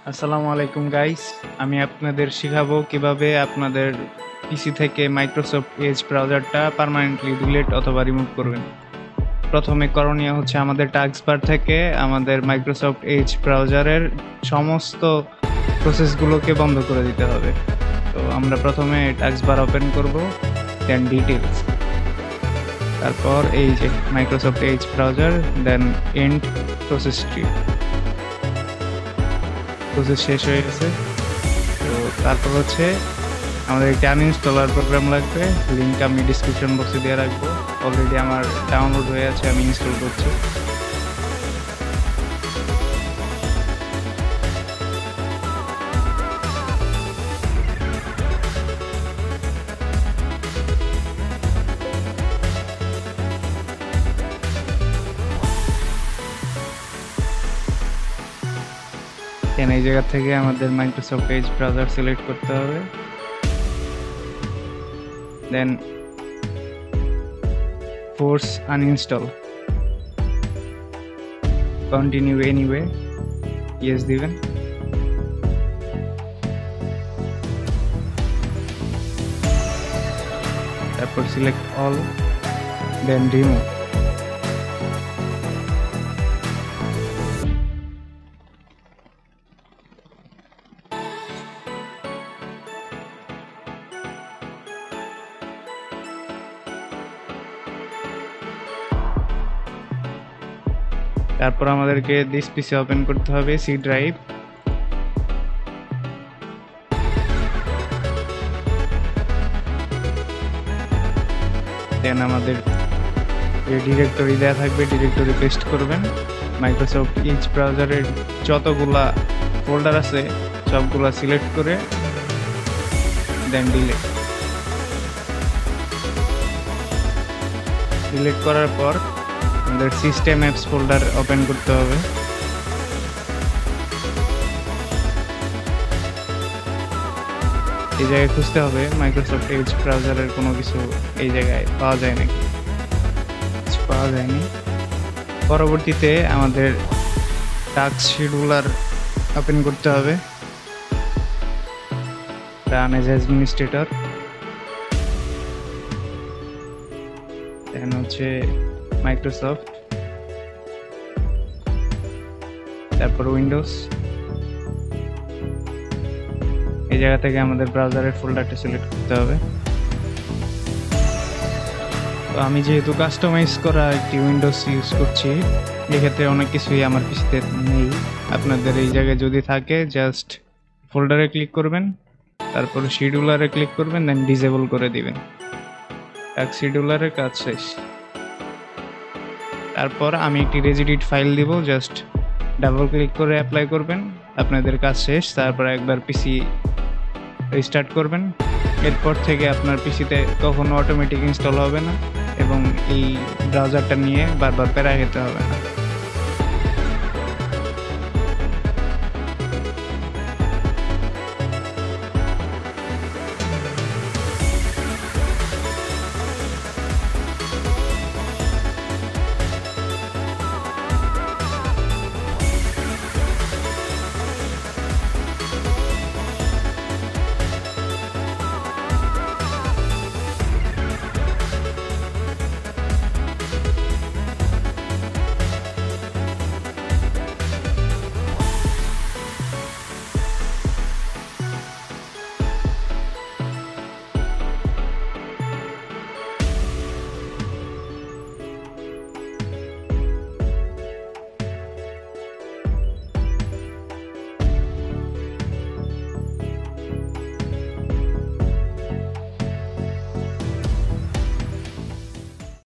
আসসালামু আলাইকুম গাইস, আমি আপনাদের শিখাবো কিভাবে আপনাদের পিসি থেকে মাইক্রোসফট এজ ব্রাউজারটা পার্মানেন্টলি ডিলিট অথবা রিমুভ করবেন। প্রথমে করণীয় হচ্ছে আমাদের টাস্কবার থেকে আমাদের মাইক্রোসফট এজ ব্রাউজারের সমস্ত প্রসেসগুলোকে বন্ধ করে দিতে হবে। তো আমরা প্রথমে টাস্কবার ওপেন করব, দেন ডিটেলস, তারপর এই যে Microsoft Edge browser, then end process tree. Process শেষ হয়ে গেছে। তো তারপর হচ্ছে আমাদের একটি আনইনস্টলার প্রোগ্রাম লাগবে, লিঙ্ক আমি ডিসক্রিপশন বক্সে দিয়ে রাখবো। অলরেডি আমার ডাউনলোড হয়ে আছে, আমি ইনস্টল করছি। এই জায়গা থেকে আমাদের মাইক্রোসফট এজ ব্রাউজার সিলেক্ট করতে হবে, then force uninstall, continue anyway, yes দিবেন। তারপর সিলেক্ট অল, দেন রিমুভ। তারপর আমাদেরকে দিস পিসি ওপেন করতে হবে, সি ড্রাইভ। দেন আমাদের যে ডিরেক্টরি দেওয়া থাকবে, ডিরেক্টরি পেস্ট করবেন। মাইক্রোসফট এজ ব্রাউজারের যতগুলা ফোল্ডার আছে সবগুলা সিলেক্ট করে দেন ডিলিট করার পর আমাদের সিস্টেম অ্যাপস ফোল্ডার ওপেন করতে হবে। এই জায়গায় খুঁজতে হবে মাইক্রোসফট এজ ব্রাউজারের কোনো কিছু এই জায়গায় পাওয়া যায় নাকি, পাওয়া যায়নি। পরবর্তীতে আমাদের টাস্ক শিডিউলার ওপেন করতে হবে, রান এজ অ্যাডমিনিস্ট্রেটর, দেন হচ্ছে মাইক্রোসফট, তারপর উইন্ডোজ। এই জায়গা থেকে আমাদের ব্রাউজারের ফোল্ডারটা সিলেক্ট করতে হবে। তো আমি যেহেতু কাস্টমাইজ করা একটি উইন্ডোজ ইউজ করছি, এক্ষেত্রে অনেক কিছুই আমার পিসিতে নেই। আপনাদের এই জায়গায় যদি থাকে জাস্ট ফোল্ডারে ক্লিক করবেন, তারপর শিডিউলারে ক্লিক করবেন, দেন ডিসেবল করে দিবেন। টাস্ক শিডিউলারের কাজ শেষ। তারপর আমি একটি রেজিডিট ফাইল দিব, জাস্ট ডাবল ক্লিক করে অ্যাপ্লাই করবেন, আপনাদের কাজ শেষ। তারপর একবার পিসি রিস্টার্ট করবেন। এরপর থেকে আপনার পিসিতে কখনো অটোমেটিক ইনস্টল হবে না এবং এই ব্রাউজারটা নিয়ে বারবার প্যারা খেতে হবে না।